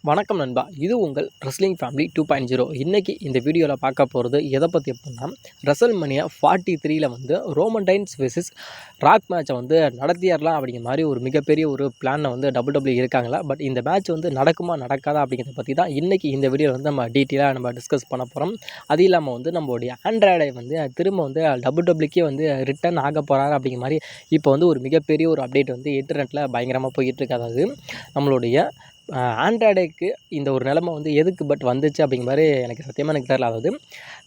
வணக்கம் நண்பா, இது உங்கள் ரெஸ்லிங் ஃபேமிலி 2.0. இன்றைக்கி இந்த வீடியோவில் பார்க்க போகிறது எதை பற்றி அப்படின்னா, ரெசல்மனியா 43ல் வந்து ரோமன் ரைன்ஸ் வெர்சஸ் ராக் மேட்சை வந்து நடத்திடலாம் அப்படிங்கிற மாதிரி ஒரு மிகப்பெரிய ஒரு பிளானில் வந்து WWE இருக்காங்களா. பட் இந்த மேட்ச் வந்து நடக்குமா நடக்காதா அப்படிங்கிறத பற்றி தான் இன்றைக்கி இந்த வீடியோவில் வந்து நம்ம டீட்டெயிலாக நம்ம டிஸ்கஸ் பண்ண போகிறோம். அது இல்லாமல் வந்து நம்மளுடைய ஆண்ட்ராய்டை வந்து திரும்ப வந்து WWEக்கே வந்து ரிட்டர்ன் ஆக போகிறாரு அப்படிங்கிற மாதிரி இப்போ வந்து ஒரு மிகப்பெரிய ஒரு அப்டேட் வந்து இன்டர்நெட்டில் பயங்கரமாக போய்கிட்டு இருக்கு. அதாவது நம்மளுடைய ஆண்ட்ராய்டுக்கு இந்த ஒரு நிலைமை வந்து எதுக்கு வந்துச்சு அப்படிங்கிற மாதிரி எனக்கு சத்தியமாக எனக்கு தெரியல. அதாவது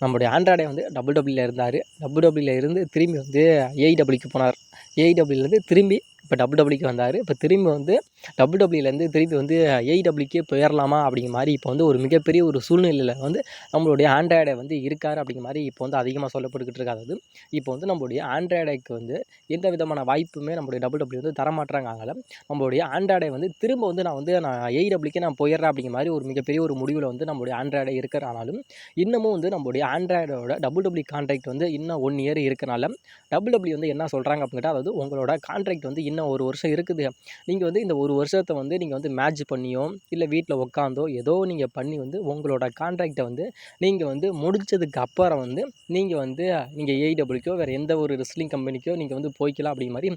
நம்மளுடைய ஆண்ட்ராய்டை வந்து WWE இருந்தார், WWE இருந்து திரும்பி வந்து AEWக்கு போனார், AEWலேருந்து திரும்பி இப்போ WWEக்கு வந்தார். இப்போ திரும்பி வந்து WWEலேருந்து திரும்பி வந்து AEWக்கே போயிடலாமா அப்படிங்கிற மாதிரி இப்போ வந்து ஒரு மிகப்பெரிய ஒரு சூழ்நிலையில் வந்து நம்மளுடைய ஆண்ட்ராய்டை வந்து இருக்கார் அப்படிங்கிற மாதிரி இப்போ வந்து அதிகமாக சொல்லப்பட்டுக்கிட்டு இருக்கு. அதாவது இப்போ வந்து நம்மளுடைய ஆண்ட்ராய்டுக்கு வந்து எந்த விதமான வாய்ப்புமே நம்மளுடைய WWE வந்து தரமாட்டுறாங்க. அதனால் நம்மளுடைய ஆண்ட்ராய்டை வந்து திரும்ப வந்து நான் AEWக்கே நான் போயிடுறேன் அப்படிங்கிற மாதிரி ஒரு மிகப்பெரிய ஒரு முடிவில் வந்து நம்மளுடைய ஆண்ட்ராய்டை இருக்கிற. ஆனாலும் இன்னமும் வந்து நம்மளுடைய ஆண்ட்ராய்டோட WWE கான்ட்ராக்ட் வந்து இன்னும் 1 இயர் இருக்கனால WWE வந்து என்ன சொல்கிறாங்க அப்படின்னா, அதாவது உங்களோட கான்ட்ராக்ட் வந்து இன்னும் 1 வருஷம் இருக்குது. நீங்கள் வந்து இந்த 1 வருஷத்தை வந்து நீங்கள் வந்து மேட்ச் பண்ணியோ இல்லை வீட்டில் உட்காந்தோ ஏதோ நீங்கள் பண்ணி வந்து உங்களோட கான்ட்ராக்டை வந்து நீங்கள் வந்து முடிச்சதுக்கு அப்புறம் வந்து நீங்கள் AEWக்கோ வேறு எந்த ஒரு ரெஸ்லிங் கம்பெனிக்கோ நீங்கள் வந்து போய்க்கலாம் அப்படிங்கிற மாதிரி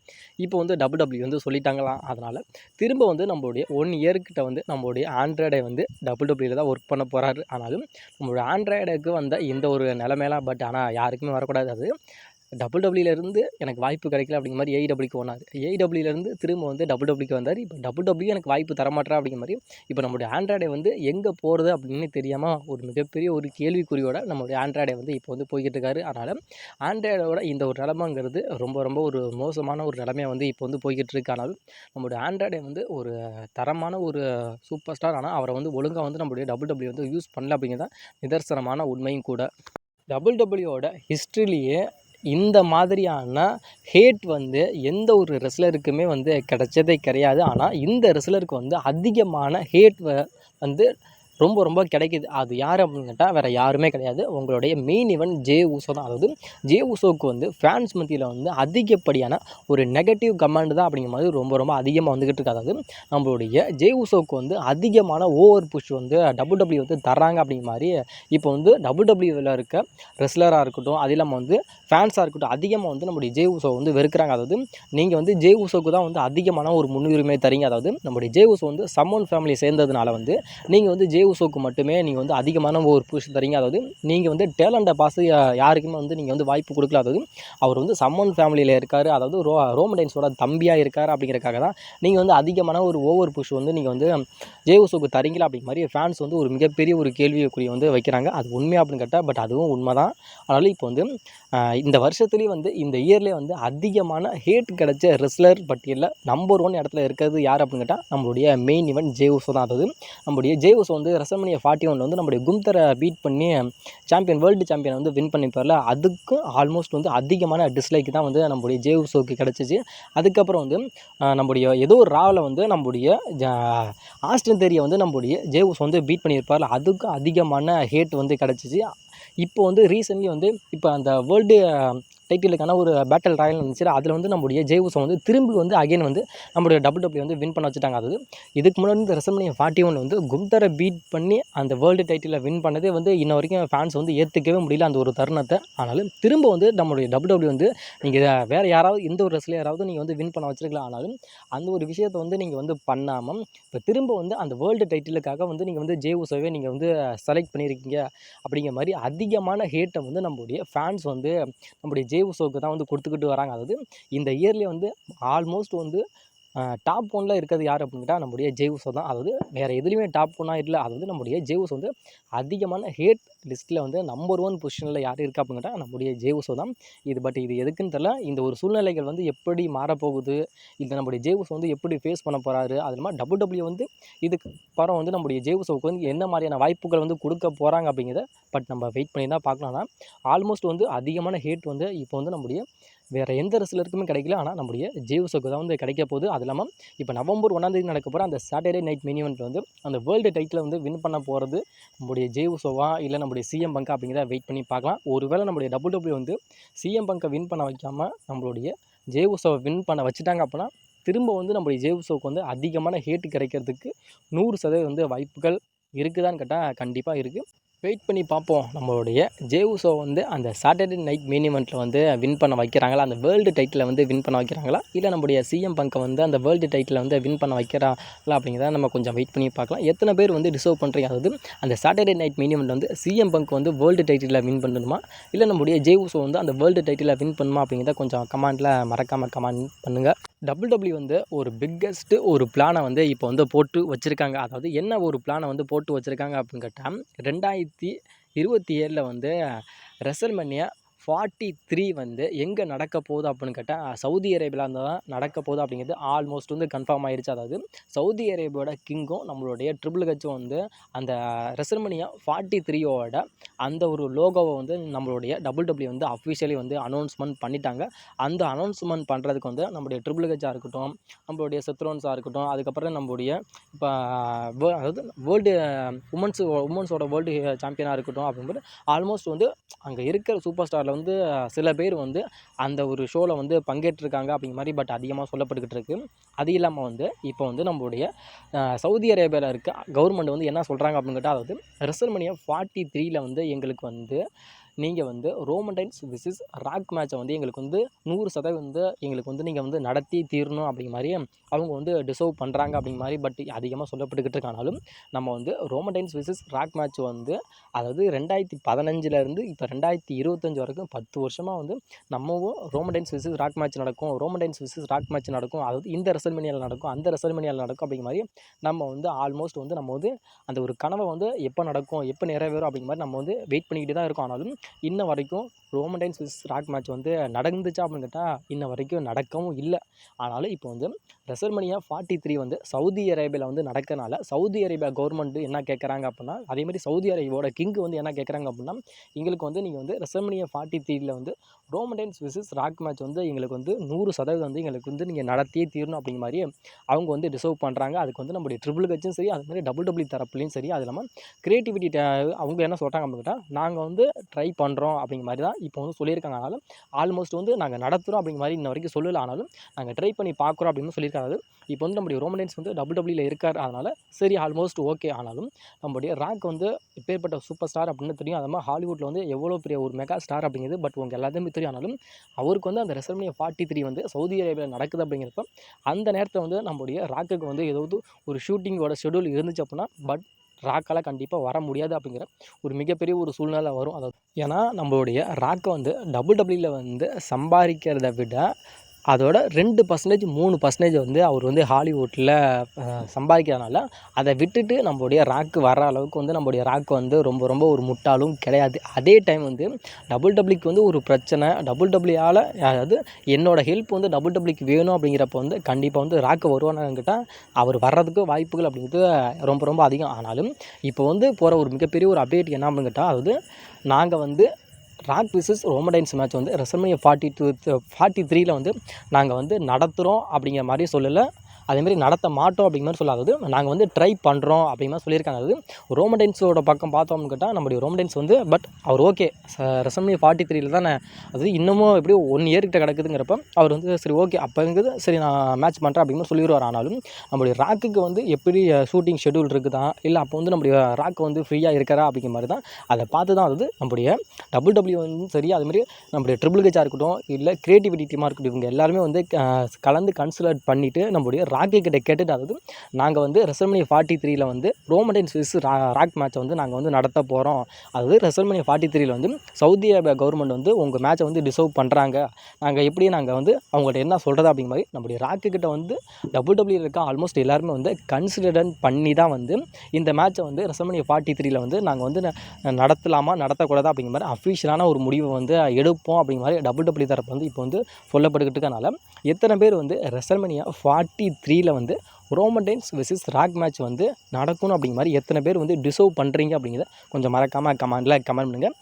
இப்போ வந்து WWE வந்து சொல்லிட்டாங்களாம். அதனால் திரும்ப வந்து நம்மளுடைய 1 இயர்கிட்ட வந்து நம்மளுடைய ஆண்ட்ராய்டை வந்து WWEல தான் ஒர்க் பண்ண போகிறாரு. ஆனாலும் நம்மளுடைய ஆண்ட்ராய்டுக்கு வந்த இந்த ஒரு நிலைமையெல்லாம் ஆனால் யாருக்குமே வரக்கூடாது. அது WWEலேருந்து எனக்கு வாய்ப்பு கிடைக்கல அப்படிங்கிற மாதிரி AEWக்கு போனார், AEWலேருந்து திரும்ப வந்து WWEக்கு வந்தார். இப்போ WWE எனக்கு வாய்ப்பு தரமாட்டா அப்படிங்கிற மாதிரி இப்போ நம்மளுடைய ஆண்ட்ராய்டை வந்து எங்கே போகிறது அப்படின்னு தெரியாமல் ஒரு மிகப்பெரிய ஒரு கேள்விக்குறியோட நம்மளுடைய ஆண்ட்ராய்டை வந்து இப்போ வந்து போய்கிட்டு இருக்காரு. அதனால் ஆண்ட்ராய்டோட இந்த ஒரு நிலைமைங்கிறது ரொம்ப ரொம்ப ஒரு மோசமான ஒரு நிலைமையாக வந்து இப்போ வந்து போய்கிட்டு இருக்கு. ஆனாலும் நம்மளுடைய ஆண்ட்ராய்டை வந்து ஒரு தரமான ஒரு சூப்பர் ஸ்டார், ஆனால் அவரை வந்து ஒழுங்காக வந்து நம்மளுடைய WWE வந்து யூஸ் பண்ணல அப்படிங்கிறது தான் நிதர்சனமான உண்மையும் கூட. WWEயோட ஹிஸ்ட்ரியிலேயே இந்த மாதிரியான ஹேட் வந்து எந்த ஒரு ரெஸ்லருக்குமே வந்து கிடைச்சதே கிடையாது. ஆனால் இந்த ரெஸ்லருக்கு வந்து அதிகமான ஹேட் வந்து ரொம்ப ரொம்ப கிடைக்கிது. அது யார் அப்படின்னு கேட்டால் வேறு யாருமே கிடையாது, உங்களுடைய மெயின் ஈவெண்ட் ஜே ஊசோ தான். அதாவது ஜே ஊசோவுக்கு வந்து ஃபேன்ஸ் மத்தியில் வந்து அதிகப்படியான ஒரு நெகட்டிவ் கமெண்ட் தான் அப்படிங்கிற மாதிரி ரொம்ப ரொம்ப அதிகமாக வந்துக்கிட்டு இருக்கு. அதாவது நம்மளுடைய ஜே ஊசோவுக்கு வந்து அதிகமான ஓவர் புஷ் வந்து WWE வந்து தர்றாங்க அப்படிங்கிற மாதிரி இப்போ வந்து WWEவில் இருக்க ரெஸ்லராக இருக்கட்டும், அது இல்லாமல் வந்து ஃபேன்ஸாக இருக்கட்டும், அதிகமாக வந்து நம்மளுடைய ஜே ஊசோ வந்து வெறுக்கிறாங்க. அதாவது நீங்கள் வந்து ஜே ஊசோவுக்கு தான் வந்து அதிகமான ஒரு முன்னுரிமை தரீங்க. அதாவது நம்மளுடைய ஜே ஊசோ வந்து சம்மோன் ஃபேமிலியை சேர்ந்ததுனால வந்து நீங்கள் வந்து ஜே ஊசோவுக்கு மட்டுமே நீங்கள் வந்து அதிகமான ஒரு புஷ் தரீங்க. அதாவது நீங்கள் வந்து டேலண்ட்டை பார்த்து யாருக்குமே வந்து நீங்கள் வந்து வாய்ப்பு கொடுக்கல. அதாவது அவர் வந்து சம்மோன் ஃபேமிலியில் இருக்கார், அதாவது ரோமன் ரைன்ஸோட தம்பியாக இருக்கார் அப்படிங்கிறக்காக தான் நீங்கள் வந்து அதிகமான ஒரு ஓவர் புஷ் வந்து நீங்கள் வந்து ஜே ஊசோவுக்கு தரீங்களா அப்படிங்கிற மாதிரி ஃபேன்ஸ் வந்து ஒரு மிகப்பெரிய ஒரு கேள்விக்குறியை வந்து வைக்கிறாங்க. அது உண்மையாக அப்படின்னு கேட்டால் பட் அதுவும் உண்மை தான். அதனால் இப்போ வந்து இந்த வருஷத்துலேயே வந்து இந்த இயர்லேயே வந்து அதிகமான ஹேட் கிடைச்ச ரெஸ்லர் பட்டியலில் நம்பர் 1 இடத்துல இருக்கிறது யார் அப்படின்னு கேட்டால் நம்மளுடைய மெயின் ஈவெண்ட் ஜே ஊசோ தான். அதாவது நம்மளுடைய ஜே ஊசோ வந்து ரெசல்மனியா 41 வந்து நம்மளுடைய கும்தரை பீட் பண்ணி வேர்ல்டு சாம்பியன் வந்து வின் பண்ணிப்பார்ல, அதுக்கும் ஆல்மோஸ்ட் வந்து அதிகமான டிஸ்லைக் தான் வந்து நம்மளுடைய ஜே ஊசோவுக்கு கிடச்சிச்சு. அதுக்கப்புறம் வந்து நம்முடைய ஏதோ ஒரு ராவில் வந்து நம்முடைய ஆஸ்டின் தேரியை வந்து நம்முடைய ஜே ஊசோ வந்து பீட் பண்ணியிருப்பார்ல, அதுக்கும் அதிகமான ஹேட் வந்து கிடச்சிச்சு. இப்போ வந்து ரீசென்ட்லி வந்து இப்போ அந்த வேர்ல்டு டைட்டிலுக்கான ஒரு பேட்டில் ராயல் இருந்துச்சு, அதில் வந்து நம்முடைய ஜே ஊசோ வந்து திரும்பி வந்து அகைன் வந்து நம்முடைய WWE வந்து வின் பண்ண வச்சுட்டாங்க. அதாவது இதுக்கு முன்னாடி இந்த ரெசல்மனியா 41 வந்து கும்தரை பீட் பண்ணி அந்த வேர்ல்டு டைட்டிலை வின் பண்ணதே வந்து இன்ன வரைக்கும் ஃபேன்ஸ் வந்து ஏற்றுக்கவே முடியல அந்த ஒரு தருணத்தை. ஆனாலும் திரும்ப வந்து நம்மளுடைய WWE வந்து நீங்கள் வேறு யாராவது எந்த ஒரு ரெஸ்லர் யாராவது நீங்கள் வந்து வின் பண்ண வச்சுருக்கலாம். ஆனாலும் அந்த ஒரு விஷயத்தை வந்து நீங்கள் வந்து பண்ணாமல் இப்போ திரும்ப வந்து அந்த வேர்ல்டு டைட்டிலுக்காக வந்து நீங்கள் வந்து ஜே ஊசோவே நீங்கள் வந்து செலக்ட் பண்ணியிருக்கீங்க அப்படிங்கிற மாதிரி அதிகமான ஹேட்டை வந்து நம்மளுடைய ஃபேன்ஸ் வந்து நம்முடைய ஜே ஊசோவுக்கு தான் வந்து கொடுத்துக்கிட்டு வராங்க. அதாவது இந்த இயர்லேயே வந்து ஆல்மோஸ்ட் வந்து டாப் 1ல் இருக்கிறது யார் அப்படின்னு கேட்டால் நம்முடைய ஜே ஊசோ தான். அதாவது வேறு எதுலேயுமே டாப் 1ஆக இல்லை. அதாவது நம்முடைய ஜே ஊசோ வந்து அதிகமான ஹேட் லிஸ்ட்டில் வந்து நம்பர் 1 பொசிஷனில் யார் இருக்கா அப்படின்னு கேட்டால் நம்முடைய ஜே ஊசோ தான். இது எதுக்குன்னு தெரியல. இந்த ஒரு சூழ்நிலைகள் வந்து எப்படி மாறப்போகுது, இல்லை நம்முடைய ஜே ஊசோ வந்து எப்படி ஃபேஸ் பண்ண போகிறாரு, அது மாதிரி WWE வந்து இதுக்கு அப்புறம் வந்து நம்முடைய ஜே ஊசோவுக்கு வந்து என்ன மாதிரியான வாய்ப்புகள் வந்து கொடுக்க போகிறாங்க அப்படிங்கிறத நம்ம வெயிட் பண்ணி தான் பார்க்கலாம்னா, ஆல்மோஸ்ட் வந்து அதிகமான ஹேட் வந்து இப்போ வந்து நம்முடைய வேறு எந்த ரெஸ்லருக்குமே கிடைக்கல. ஆனால் நம்முடைய ஜே ஊசோவுக்கு தான் வந்து கிடைக்க போகுது. அது இல்லாமல் இப்போ நவம்பர் 1 நடக்க போகிற அந்த சாட்டர்டே நைட் மெயின் ஈவெண்ட்டில் வந்து அந்த வேர்ல்டு டைட்டிலை வந்து வின் பண்ண போகிறது நம்முடைய ஜே ஊசோவா இல்லை நம்முடைய CM பங்கா அப்படிங்கிறத வெயிட் பண்ணி பார்க்கலாம். ஒருவேளை நம்முடைய WWE வந்து CM பங்கை வின் பண்ண வைக்காமல் நம்மளுடைய ஜே ஊசோவை வின் பண்ண வச்சுட்டாங்க அப்படின்னா திரும்ப வந்து நம்முடைய ஜே உசோவுக்கு வந்து அதிகமான ஹேட் கிடைக்கிறதுக்கு 100% வந்து வாய்ப்புகள் இருக்குதான்னு கேட்டால் கண்டிப்பாக இருக்குது. வெயிட் பண்ணி பார்ப்போம். நம்மளுடைய ஜே உசோ வந்து அந்த சாட்டர்டே நைட் மெயின் ஈவெண்ட்டில் வந்து வின் பண்ண வைக்கிறாங்களா, அந்த வேர்ல்டு டைட்டிலை வந்து வின் பண்ண வைக்கிறாங்களா, இல்லை நம்முடைய சிஎம் பங்கை வந்து அந்த வேர்ல்டு டைட்டிலை வந்து வின் பண்ண வைக்கிறாங்களா அப்படிங்கிறத நம்ம கொஞ்சம் வெயிட் பண்ணி பார்க்கலாம். எத்தனை பேர் வந்து டிசர்வ் பண்ணுறீங்க, அதாவது அந்த சாட்டர்டே நைட் மெயின் ஈவெண்ட் வந்து சிஎம் பங்க் வந்து வேர்ல்டு டைட்டிலை வின் பண்ணணுமா, இல்லை நம்முடைய ஜே உசோ வந்து அந்த வேர்ல்டு டைட்டிலை வின் பண்ணுமா அப்படிங்கிறத கொஞ்சம் கமெண்ட்டில் மறக்காமல் கமெண்ட் பண்ணுங்கள். WWE வந்து ஒரு பிக்கெஸ்ட்டு ஒரு பிளானை வந்து இப்போ வந்து போட்டு வச்சுருக்காங்க. அதாவது என்ன ஒரு பிளானை வந்து போட்டு வச்சுருக்காங்க அப்படின்னு கேட்டால், 2027 வந்து ரெசல்மேனியா 43 வந்து எங்கே நடக்க போகுது அப்படின்னு கேட்டால் சவுதி அரேபியாவில் தான் நடக்க போகுது அப்படிங்கிறது ஆல்மோஸ்ட் வந்து கன்ஃபார்ம் ஆயிடுச்சு. அதாவது சவுதி அரேபியாவோட கிங்கும் நம்மளுடைய ட்ரிபிள் ஹெச்சும் வந்து அந்த ரெசல்மேனியா 43 அந்த ஒரு லோகோவை வந்து நம்மளுடைய WWE வந்து அஃபிஷியலி வந்து அனௌன்ஸ்மெண்ட் பண்ணிட்டாங்க. அந்த அனௌன்ஸ்மெண்ட் பண்ணுறதுக்கு வந்து நம்மளுடைய ட்ரிபிள் ஹெச்சாக இருக்கட்டும், நம்மளுடைய செத்ரோன்ஸாக இருக்கட்டும், அதுக்கப்புறம் நம்மளுடைய இப்போ அதாவது வேர்ல்டு உமன்ஸோட வேர்ல்டு சாம்பியனாக இருக்கட்டும் அப்படிங்கும்போது ஆல்மோஸ்ட் வந்து அங்கே இருக்கிற சூப்பர் ஸ்டாரில் வந்து சில பேர் வந்து அந்த ஒரு ஷோவில் வந்து பங்கேற்றிருக்காங்க அப்படிங்கிற மாதிரி பட் அதிகமாக சொல்லப்பட்டுக்கிட்டு இருக்குது. அது இல்லாமல் வந்து இப்போ வந்து நம்மளுடைய சவுதி அரேபியாவில் இருக்க கவர்மெண்ட் வந்து என்ன சொல்கிறாங்க அப்படின்னு கேட்டால், அதாவது ரெசல்மேனியா 43 வந்து எங்களுக்கு வந்து நீங்கள் வந்து ரோமன் ரைன்ஸ் விசஸ் ராக் மேட்சை வந்து எங்களுக்கு வந்து 100% வந்து எங்களுக்கு வந்து நீங்கள் வந்து நடத்தி தீரணும் அப்படிங்கிற மாதிரி அவங்க வந்து டிசர்வ் பண்ணுறாங்க அப்படிங்கிற மாதிரி பட் அதிகமாக சொல்லப்பட்டுக்கிட்டு இருக்கானாலும், நம்ம வந்து Roman Reigns versus Rock match வந்து அதாவது 2015 இப்போ 2025 வரைக்கும் 10 வருஷமாக வந்து நம்மவும் Roman Reigns versus Rock match நடக்கும், Roman Reigns versus Rock match நடக்கும், அதாவது இந்த ரெசல்மேனியாவில் நடக்கும், அந்த ரெசல்மேனியாவில் நடக்கும் அப்படிங்கிற மாதிரி நம்ம வந்து ஆல்மோஸ்ட் வந்து நம்ம வந்து அந்த ஒரு கனவை வந்து எப்போ நடக்கும், எப்போ நிறைவேறும் அப்படிங்கிற மாதிரி நம்ம வந்து வெயிட் பண்ணிக்கிட்டு தான் இருக்கோம். ஆனாலும் இன்ன வரைக்கும் ரோமன் ரைன்ஸ் விஸ் ராக் மேட்ச் வந்து நடந்துச்சா அப்படின்னு கேட்டால் இன்ன வரைக்கும் நடக்கவும் இல்லை. ஆனாலும் இப்போ வந்து ரெசல்மேனியா 43 வந்து சவுதி அரேபியாவில் வந்து நடக்கிறனால சவுதி அரேபியா கவர்மெண்ட் என்ன கேட்குறாங்க அப்படின்னா, அதேமாதிரி சவுதி அரேபியாவோட கிங் வந்து என்ன கேட்குறாங்க அப்படின்னா, எங்களுக்கு வந்து நீங்கள் வந்து ரெசல்மேனியா 43 வந்து Roman Reigns versus Rock match வந்து எங்களுக்கு வந்து 100% வந்து எங்களுக்கு வந்து நீங்கள் நடத்தியே தீரணும் அப்படிங்கிற மாதிரி அவங்க வந்து டிசர்வ் பண்ணுறாங்க. அதுக்கு வந்து நம்மளுடைய ட்ரிபிள் ஹெச்சும் சரி, அது மாதிரி WWE தரப்புலையும் சரி, அது இல்லாமல் கிரியேட்டிவிட்டி அவங்க என்ன சொல்கிறாங்க அப்படின்னு கேட்டால், நாங்கள் வந்து ட்ரை பண்ணுறோம் அப்படிங்கிற மாதிரி தான் இப்போ வந்து சொல்லியிருக்காங்க. ஆனாலும் ஆல்மோஸ்ட் வந்து நாங்கள் நடத்துகிறோம் அப்படிங்கிற மாதிரி இன்ன வரைக்கும் சொல்லலை. ஆனாலும் நாங்கள் ட்ரை பண்ணி பார்க்குறோம் அப்படின்னு சொல்லியிருக்காங்க. இப்போ வந்து நம்முடைய ரோமன் ரைன்ஸ் வந்து WWE இருக்கார், அதனால் சரி ஆல்மோஸ்ட் ஓகே. ஆனாலும் நம்முடைய ராக் வந்து எப்பேற்பட்ட சூப்பர் ஸ்டார் அப்படின்னு தெரியும். அது மாதிரி ஹாலிவுட்டில் வந்து எவ்வளோ பெரிய ஒரு மெகா ஸ்டார் அப்படிங்கிறது பட் உங்கள் எல்லாத்தையுமே தெரியும். ஆனாலும் அவருக்கு வந்து அந்த ரெசல்மேனியா 43 வந்து சவுதி அரேபியாவில் நடக்குது அப்படிங்கிறப்ப அந்த நேரத்தில் வந்து நம்முடைய ராக்குக்கு வந்து ஏதாவது ஒரு ஷூட்டிங்கோட ஷெடியூல் இருந்துச்சு அப்படின்னா பட் ராக்கால் கண்டிப்பாக வர முடியாது அப்படிங்கிற ஒரு மிகப்பெரிய ஒரு சூழ்நிலை வரும். அதாவது ஏன்னா நம்மளுடைய ராக்கை வந்து WWE வந்து சம்பாதிக்கிறத விட அதோட 2% 3% வந்து அவர் வந்து ஹாலிவுட்டில் சம்பாதிக்கிறதுனால அதை விட்டுட்டு நம்மளுடைய ராக்கு வர அளவுக்கு வந்து நம்மளுடைய ராக்கு வந்து ரொம்ப ரொம்ப ஒரு முட்டாளும் கிடையாது. அதே டைம் வந்து WWE வந்து ஒரு பிரச்சனை, WWE அதாவது என்னோட ஹெல்ப் வந்து WWE வேணும் அப்படிங்கிறப்ப வந்து கண்டிப்பாக வந்து ராக்கு வருவானான்னு கேட்டால் அவர் வர்றதுக்கு வாய்ப்புகள் அப்படிங்கிறது ரொம்ப ரொம்ப அதிகம். ஆனாலும் இப்போ வந்து போகிற ஒரு மிகப்பெரிய ஒரு அப்டேட் என்ன அப்படின்னு கேட்டால், அதாவது நாங்கள் வந்து Rock versus Roman Reigns match வந்து ரெசல்மேனியா 43 வந்து நாங்கள் வந்து நடத்துகிறோம் அப்படிங்கிற மாதிரி சொல்லலை, அதேமாதிரி நடத்த மாட்டோம் அப்படிங்கிற மாதிரி சொல்லாதது நாங்கள் வந்து ட்ரை பண்ணுறோம் அப்படிங்கிற மாதிரி சொல்லியிருக்காங்க. அதாவது ரோமன் ரைன்ஸோட பக்கம் பார்த்தோம்னு கேட்டால் நம்மளுடைய ரோமன் ரைன்ஸ் வந்து பட் அவர் ஓகே ரெசல்மேனியா 43 தானே, அது இன்னமும் எப்படியும் 1 year கிட்ட கிடக்குதுங்கிறப்ப அவர் வந்து சரி ஓகே அப்போங்கிறது சரி நான் மேட்ச் பண்ணுறேன் அப்படிங்கிற சொல்லிடுவார். ஆனாலும் நம்மளுடைய ராக்குக்கு வந்து எப்படி ஷூட்டிங் ஷெடியூல் இருக்குதா, இல்லை அப்போ வந்து நம்மளுடைய ராக்கு வந்து ஃப்ரீயாக இருக்கிறா அப்படிங்கிற மாதிரி தான் அதை பார்த்து தான் அதாவது நம்மளுடைய WWE வந்து சரி, அதுமாதிரி நம்மளுடைய ட்ரிபிள் ஹெச்சாக இருக்கட்டும், இல்லை கிரியேட்டிவிட்டி டீமாக இருக்கட்டும், இவங்க எல்லாருமே வந்து கலந்து கன்சிடர் பண்ணிவிட்டு நம்மளுடைய ராக்கி கிட்ட கேட்டுட்டு, அதாவது நாங்கள் வந்து ரெசல்மேனியா 43 வந்து ரோமன் ரைன்ஸ் விஸ் ராக் மேட்சை வந்து நாங்கள் வந்து நடத்த போகிறோம். அதாவது ரெசல்மேனியா 43 வந்து சவுதி அரேபியா கவர்மெண்ட் வந்து உங்கள் மேட்சை வந்து டிசர்வ் பண்ணுறாங்க, நாங்கள் எப்படி நாங்கள் வந்து அவங்கள்ட்ட என்ன சொல்கிறது அப்படிங்கிற மாதிரி நம்மளுடைய ராக்கு கிட்ட வந்து WWE இருக்க ஆல்மோஸ்ட் எல்லாருமே வந்து கன்சிடர் பண்ணி தான் வந்து இந்த மேட்சை வந்து ரெசல்மேனியா 43 வந்து நாங்கள் வந்து நடத்தலாமா நடத்தக்கூடாதா அப்படிங்கிற மாதிரி அஃபிஷியலான ஒரு முடிவை வந்து எடுப்போம் அப்படிங்கிற மாதிரி WWE தரப்பு வந்து இப்போ வந்து சொல்லப்பட்டுக்கிட்டு இருக்கனால எத்தனை பேர் வந்து ரெசல்மேனியா 43 வந்து Roman rhymes versus rock match வந்து நடக்கணும் அப்படிங்கிற மாதிரி எத்தனை பேர் வந்து டிசர்வ் பண்ணுறீங்க அப்படிங்கிறத கொஞ்சம் மறக்காமல் கமெண்ட் பண்ணுங்கள்.